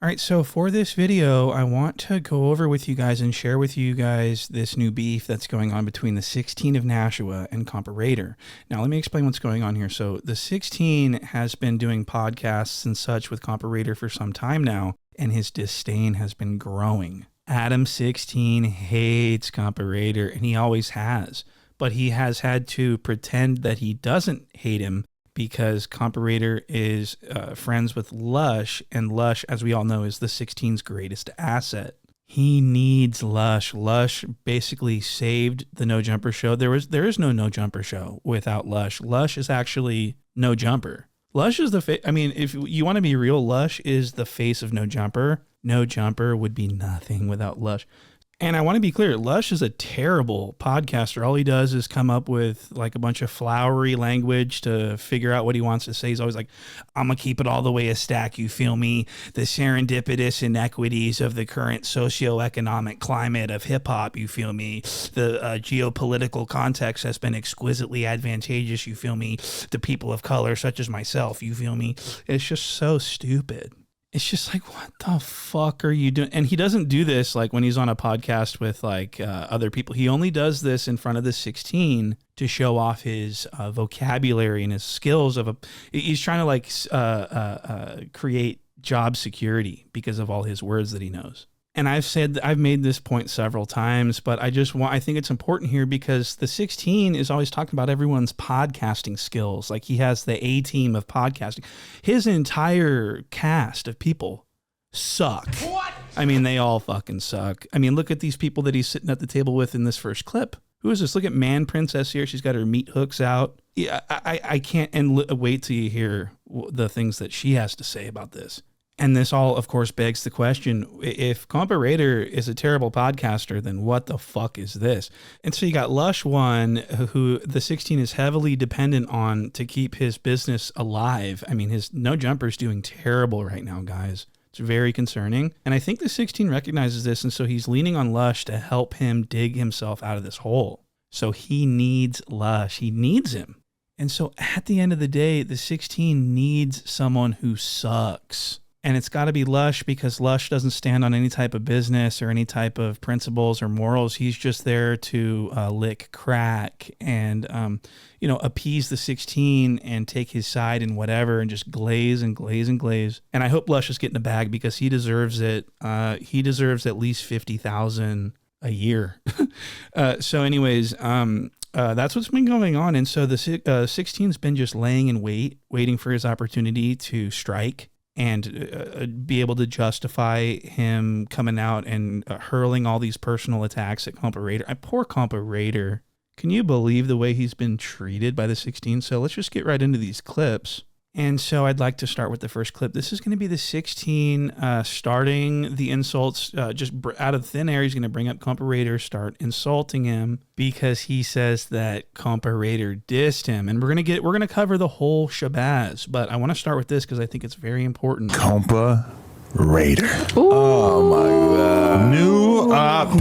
All right, so for this video, I want to go over with you guys and share with you guys this new beef that's going on between the 16 of Nashua and Compa Raider. Now, let me explain what's going on here. So the 16 has been doing podcasts and such with Compa Raider for some time now, and his disdain has been growing. Adam16 hates Compa Raider, and he always has, but he has had to pretend that he doesn't hate him because Compa Raider is friends with Lush, and Lush, as we all know, is the 16's greatest asset. He needs Lush. Lush basically saved the No Jumper show. There is no No Jumper show without Lush. Lush is actually No Jumper. Lush is the I mean, if you want to be real, Lush is the face of No Jumper. No Jumper would be nothing without Lush. And I want to be clear, Lush is a terrible podcaster. All he does is come up with like a bunch of flowery language to figure out what he wants to say. He's always like, I'm going to keep it all the way a stack, you feel me? The serendipitous inequities of the current socioeconomic climate of hip-hop, you feel me? The geopolitical context has been exquisitely advantageous, you feel me? The people of color, such as myself, you feel me? It's just so stupid. It's just like, what the fuck are you doing? And he doesn't do this like when he's on a podcast with like other people. He only does this in front of the 16 to show off his vocabulary and his skills he's trying to like create job security because of all his words that he knows. And I've made this point several times, but I think it's important here because the 16 is always talking about everyone's podcasting skills. Like he has the A team of podcasting. His entire cast of people suck. What? I mean, they all fucking suck. I mean, look at these people that he's sitting at the table with in this first clip. Who is this? Look at Man Princess here. She's got her meat hooks out. Yeah, I can't wait till you hear the things that she has to say about this. And this all, of course, begs the question, if Compa Raider is a terrible podcaster, then what the fuck is this? And so you got Lush One, who the 16 is heavily dependent on to keep his business alive. I mean, his No Jumper's doing terrible right now, guys. It's very concerning. And I think the 16 recognizes this, and so he's leaning on Lush to help him dig himself out of this hole. So he needs Lush. He needs him. And so at the end of the day, the 16 needs someone who sucks. And it's got to be Lush because Lush doesn't stand on any type of business or any type of principles or morals. He's just there to lick crack and, appease the 16 and take his side and whatever and just glaze and glaze and glaze. And I hope Lush is getting a bag because he deserves it. He deserves at least $50,000 a year. So anyways, that's what's been going on. And so the 16's been just laying in wait, waiting for his opportunity to strike and be able to justify him coming out and hurling all these personal attacks at Compa Raider. Poor Compa Raider. Can you believe the way he's been treated by the 16? So let's just get right into these clips. And so I'd like to start with the first clip. This is going to be the 16 starting the insults just out of thin air. He's going to bring up Compa Raider, start insulting him because he says that Compa Raider dissed him. And we're going to cover the whole shabazz. But I want to start with this because I think it's very important. Compa Raider. Ooh. Oh my God. New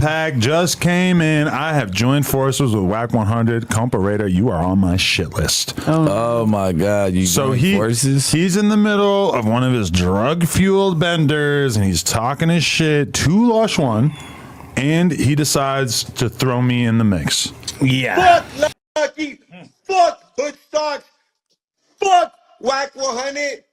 pack just came in. I have joined forces with WAC 100. Compa Raider, you are on my shit list. Oh my God. You joined forces? He's in the middle of one of his drug-fueled benders and he's talking his shit to Lush One and he decides to throw me in the mix. Yeah. Fuck Lucky. Fuck Hood Stocks. Fuck WAC 100.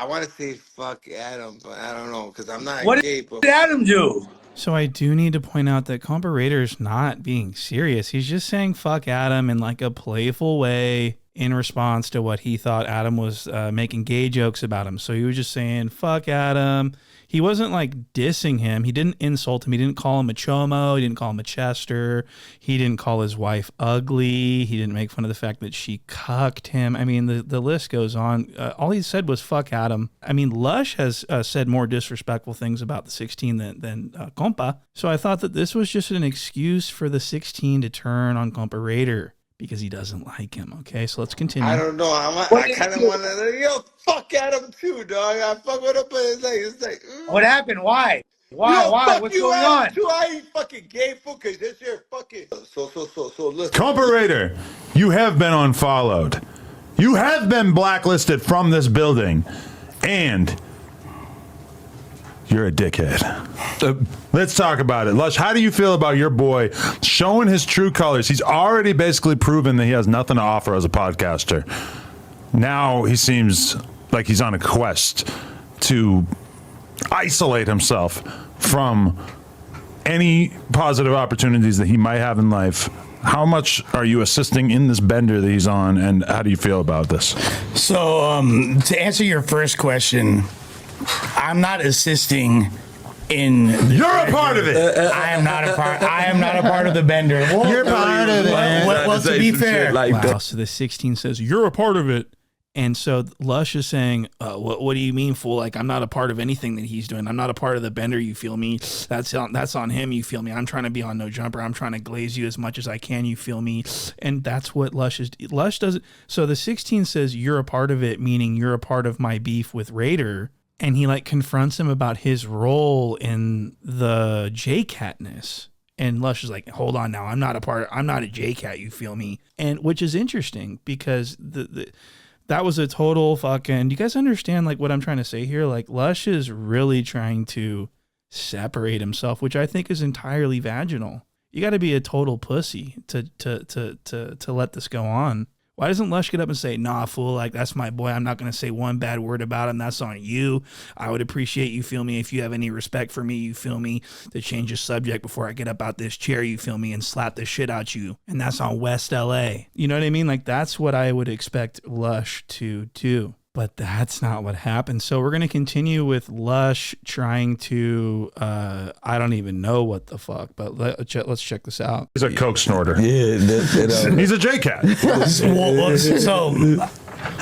I want to say fuck Adam, but I don't know because I'm not gay. What did Adam do? So I do need to point out that Compa Raider is not being serious. He's just saying fuck Adam in like a playful way in response to what he thought Adam was making gay jokes about him. So he was just saying fuck Adam. He wasn't like dissing him. He didn't insult him. He didn't call him a chomo. He didn't call him a chester. He didn't call his wife ugly. He didn't make fun of the fact that she cucked him. I mean, the list goes on. All he said was fuck Adam. I mean, Lush has said more disrespectful things about the 16 than Compa. So I thought that this was just an excuse for the 16 to turn on Compa Raider because he doesn't like him. Okay, so let's continue. I don't know. I kind of want to, fuck Adam too, dog. I fuck with him, but it's like. What happened? Why? Why? What's going on? Too, I ain't fucking gay, fool, because this here fucking. So listen. Compa Raider, you have been unfollowed. You have been blacklisted from this building. And you're a dickhead. Let's talk about it. Lush, how do you feel about your boy showing his true colors? He's already basically proven that he has nothing to offer as a podcaster. Now he seems like he's on a quest to isolate himself from any positive opportunities that he might have in life. How much are you assisting in this bender that he's on, and how do you feel about this? So, to answer your first question, I'm not assisting in. You're a part of it. I am not a part. I am not a part of the bender. Well, you're part of it. Well, to be fair, wow. So the 16 says you're a part of it. And so Lush is saying, what do you mean, fool? Like, I'm not a part of anything that he's doing. I'm not a part of the bender, you feel me? That's on him, you feel me? I'm trying to be on No Jumper. I'm trying to glaze you as much as I can, you feel me? And that's what Lush is. Lush does it. So the 16 says, you're a part of it, meaning you're a part of my beef with Raider. And he, like, confronts him about his role in the J-Catness. And Lush is like, hold on now. I'm not a J-Cat, you feel me? And which is interesting because that was a total fucking... Do you guys understand, like, what I'm trying to say here? Like, Lush is really trying to separate himself, which I think is entirely vaginal. You got to be a total pussy to let this go on. Why doesn't Lush get up and say, nah, fool, like, that's my boy. I'm not going to say one bad word about him. That's on you. I would appreciate, you feel me, if you have any respect for me, you feel me, to change the subject before I get up out this chair, you feel me, and slap the shit out you. And that's on West LA. You know what I mean? Like, that's what I would expect Lush to do. But that's not what happened. So we're going to continue with Lush trying to, I don't even know what the fuck, but let's check this out. He's a coke snorter. Yeah, he's a J-Cat.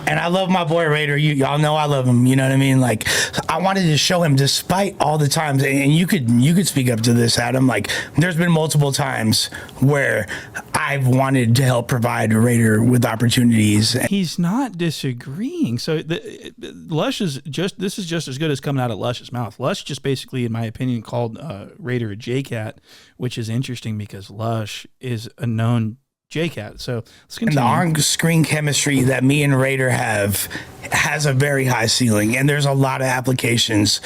And I love my boy Raider. Y'all know I love him. You know what I mean? Like, I wanted to show him, despite all the times, and you could speak up to this, Adam. Like, there's been multiple times where I've wanted to help provide Raider with opportunities. He's not disagreeing. So Lush is just as good as coming out of Lush's mouth. Lush just basically, in my opinion, called Raider a J-Cat, which is interesting because Lush is a known J-Cat. So let's continue. And the on-screen chemistry that me and Raider have has a very high ceiling, and there's a lot of applications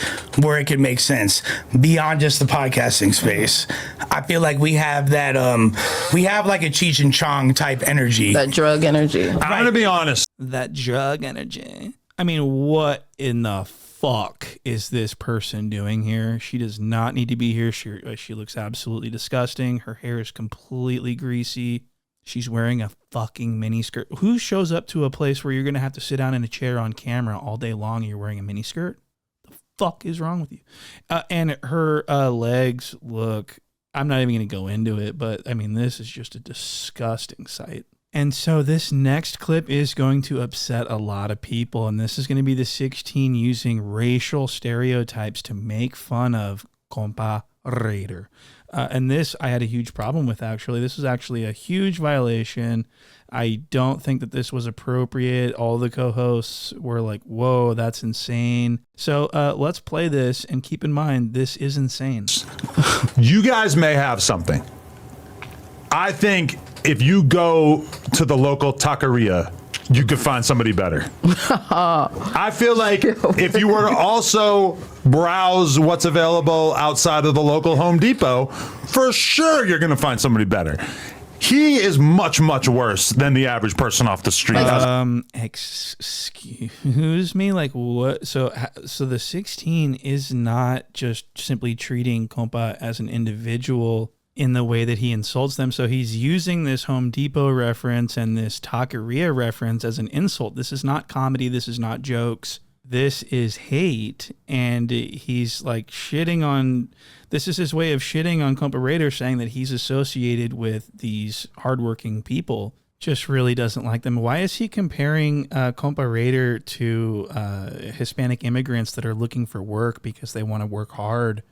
where it can make sense beyond just the podcasting space. I feel like we have that, we have like a Cheech and Chong type energy. That drug energy. I'm going to be honest. That drug energy. I mean, what in the fuck is this person doing here? She does not need to be here. She looks absolutely disgusting. Her hair is completely greasy. She's wearing a fucking mini skirt. Who shows up to a place where you're going to have to sit down in a chair on camera all day long and you're wearing a mini skirt? The fuck is wrong with you? And her legs look... I'm not even going to go into it, but I mean, this is just a disgusting sight. And so this next clip is going to upset a lot of people, and this is going to be the 16 using racial stereotypes to make fun of Compa Raider. And this I had a huge problem with, actually. This was actually a huge violation. I don't think that this was appropriate. All the co-hosts were like, whoa, that's insane. So let's play this, and keep in mind, this is insane. You guys may have something. I think if you go to the local taqueria, you could find somebody better. I feel like if you were to also browse what's available outside of the local Home Depot, for sure you're going to find somebody better. He is much, much worse than the average person off the street. Excuse me? Like, what? So the 16 is not just simply treating Compa as an individual in the way that he insults them. So he's using this Home Depot reference and this taqueria reference as an insult. This is not comedy. This is not jokes. This is hate. And he's like shitting on... This is his way of shitting on Compa Raider, saying that he's associated with these hardworking people. Just really doesn't like them. Why is he comparing Compa Raider to Hispanic immigrants that are looking for work because they want to work hard?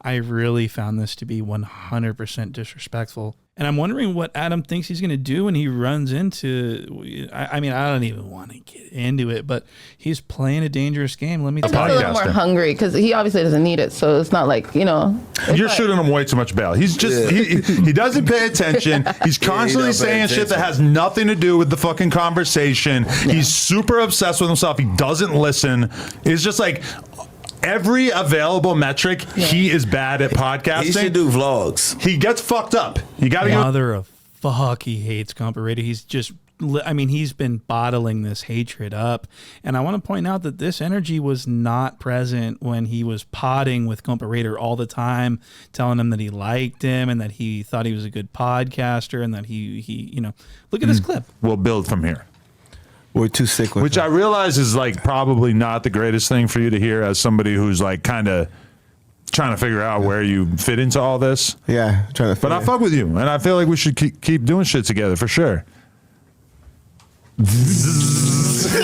I really found this to be 100% disrespectful. And I'm wondering what Adam thinks he's going to do when he runs into... I mean, I don't even want to get into it, but he's playing a dangerous game. Let me tell you. He's a little more hungry because he obviously doesn't need it. So it's not like, you know... You're shooting him way too much bail. He's just... He doesn't pay attention. He's constantly saying shit that has nothing to do with the fucking conversation. Yeah. He's super obsessed with himself. He doesn't listen. It's just like... every available metric, he is bad at podcasting. He should do vlogs. He gets fucked up. You got to go. Mother of fuck, he hates Compa Raider. He's just, I mean, he's been bottling this hatred up. And I want to point out that this energy was not present when he was potting with Compa Raider all the time, telling him that he liked him and that he thought he was a good podcaster and that he you know, look at this clip. We'll build from here. We're too sick with Which I realize is like probably not the greatest thing for you to hear as somebody who's like kind of trying to figure out where you fit into all this. Yeah, trying to. But I fuck with you, and I feel like we should keep doing shit together for sure. He's pissed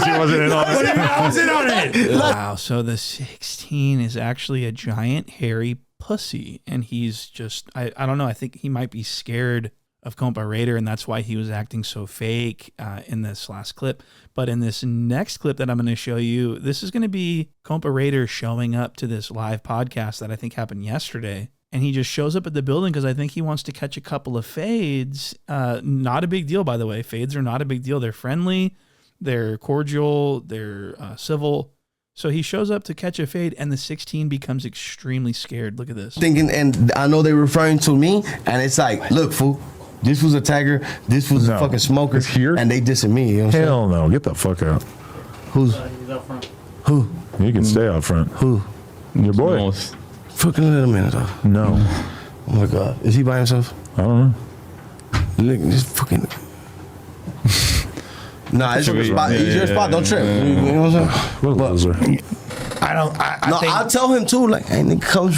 he wasn't in on it. I was in on it. Wow, so the 16 is actually a giant hairy pussy, and he's just, I don't know, I think he might be scared of Compa Raider, and that's why he was acting so fake in this last clip. But in this next clip that I'm going to show you, this is going to be Compa Raider showing up to this live podcast that I think happened yesterday. And he just shows up at the building because I think he wants to catch a couple of fades. Not a big deal, by the way. Fades are not a big deal. They're friendly, they're cordial, they're civil. So he shows up to catch a fade, and the 16 becomes extremely scared. Look at this. Thinking, and I know they're referring to me, and it's like, look, fool. This was a tagger. This was a fucking smoker. It's here? And they dissing me. You know what I'm Hell no. Get the fuck out. Who's? Who? You can stay out front. Who? Your boy. Fucking let him in, though. No. Oh my God. Is he by himself? I don't know. Look, this fucking. Nah, it's your spot. It's your spot. Don't trip. You know what I'm saying? What a loser. I think, I'll tell him too. Like, hey, nigga, come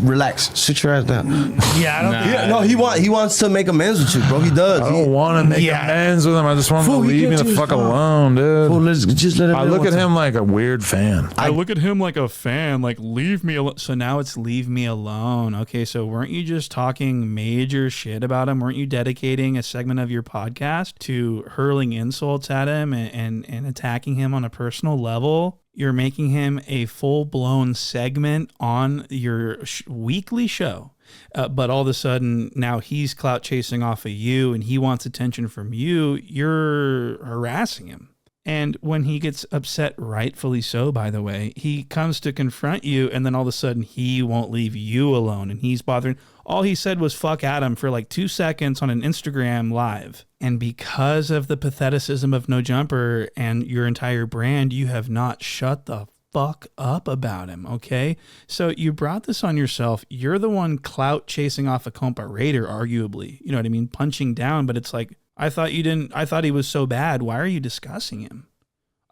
relax. Sit your ass down. yeah, I don't think. Yeah, no, he wants to make amends with you, bro. He does. I don't want to make amends with him. I just want him to Fool, he leave me gets the his fuck spot. alone, dude. Fool, just let him I in look one at time. him like a weird fan. I look at him like a fan, like, leave me alone. So now it's leave me alone. Okay, so weren't you just talking major shit about him? Weren't you dedicating a segment of your podcast to hurling insults at him and attacking him on a personal level? You're making him a full-blown segment on your weekly show. But all of a sudden, now he's clout chasing off of you and he wants attention from you. You're harassing him. And when he gets upset, rightfully so, by the way, he comes to confront you, and then all of a sudden he won't leave you alone, and he's bothering. All he said was fuck Adam for like 2 seconds on an Instagram live. And because of the patheticism of No Jumper and your entire brand, you have not shut the fuck up about him, okay? So you brought this on yourself. You're the one clout chasing off a Compa Raider, arguably. You know what I mean? Punching down, but it's like, I thought he was so bad. Why are you discussing him?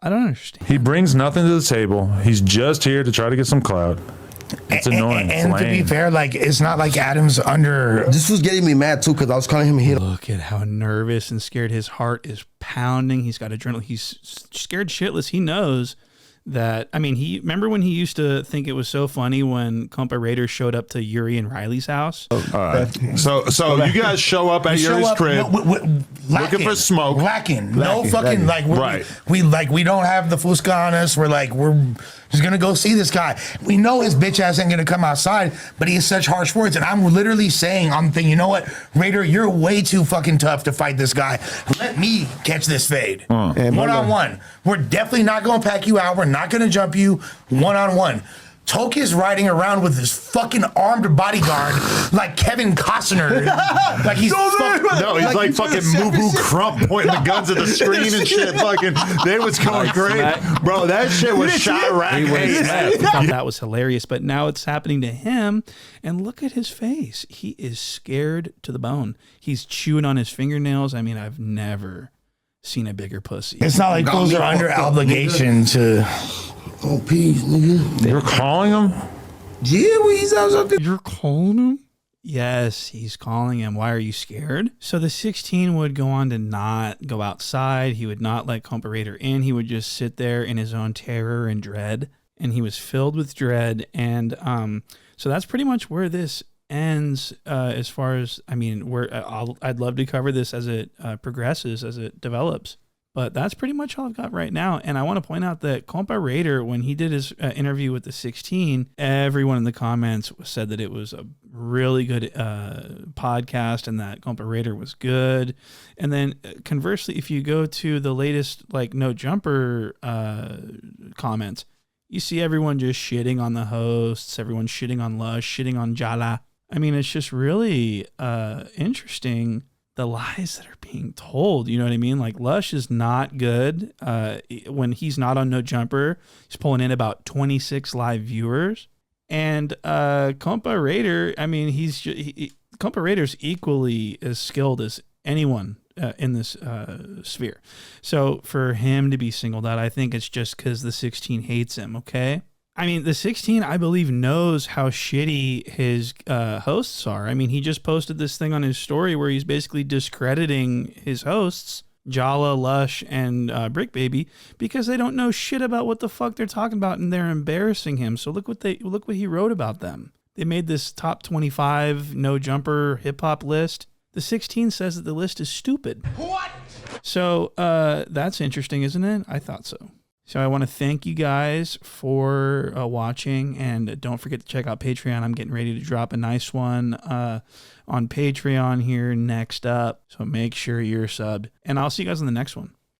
I don't understand. He brings nothing to the table. He's just here to try to get some clout. It's annoying. And to be fair, like, it's not like Adam's under. This was getting me mad too because I was calling him a hero. Look at how nervous and scared his heart is pounding. He's got adrenaline. He's scared shitless. He knows that, I mean, remember when he used to think it was so funny when Compa Raider showed up to Yuri and Riley's house? All right. So you guys show up at Yuri's crib looking for smoke. Lacking. No fucking, like, Right. we don't have the Fusca on us. We're just gonna go see this guy. We know his bitch ass ain't gonna come outside, but he has such harsh words. And I'm literally saying, I'm thinking, you know what, Raider, you're way too fucking tough to fight this guy. Let me catch this fade. One-on-one. We're definitely not gonna pack you out. We're not gonna jump you one-on-one. Toke is riding around with his fucking armed bodyguard like Kevin Costner. Like he's he's like fucking Moo Crump pointing the guns at the screen and shit. Fucking, they was going great. Bro, that shit was Chirac. That was hilarious, but now it's happening to him, and look at his face. He is scared to the bone. He's chewing on his fingernails. I mean, I've never seen a bigger pussy. It's not like those are under obligation to. Oh, peace, nigga. You're calling him? Yeah, he's out there. You're calling him? Yes, he's calling him. Why are you scared? So the 16 would go on to not go outside. He would not let Compa Raider in. He would just sit there in his own terror and dread. And he was filled with dread. And so that's pretty much where this ends as far as, I mean, I'd love to cover this as it progresses, as it develops. But that's pretty much all I've got right now. And I want to point out that Compa Raider, when he did his interview with the 16, everyone in the comments said that it was a really good podcast, and that Compa Raider was good. And then conversely, if you go to the latest like No Jumper comments, you see everyone just shitting on the hosts, everyone shitting on Lush, shitting on Jala. I mean, it's just really interesting, the lies that are being told. You know what I mean? Like, Lush is not good. When he's not on No Jumper, he's pulling in about 26 live viewers. And Compa Raider, I mean, Compa Raider's equally as skilled as anyone in this sphere. So for him to be singled out, I think it's just because the 16 hates him, okay? I mean, the 16, I believe, knows how shitty his hosts are. I mean, he just posted this thing on his story where he's basically discrediting his hosts, Jala, Lush, and Brick Baby, because they don't know shit about what the fuck they're talking about, and they're embarrassing him. So look what he wrote about them. They made this top 25 No Jumper hip hop list. The 16 says that the list is stupid. What? So that's interesting, isn't it? I thought so. So I want to thank you guys for watching, and don't forget to check out Patreon. I'm getting ready to drop a nice one on Patreon here next up. So make sure you're subbed, and I'll see you guys in the next one.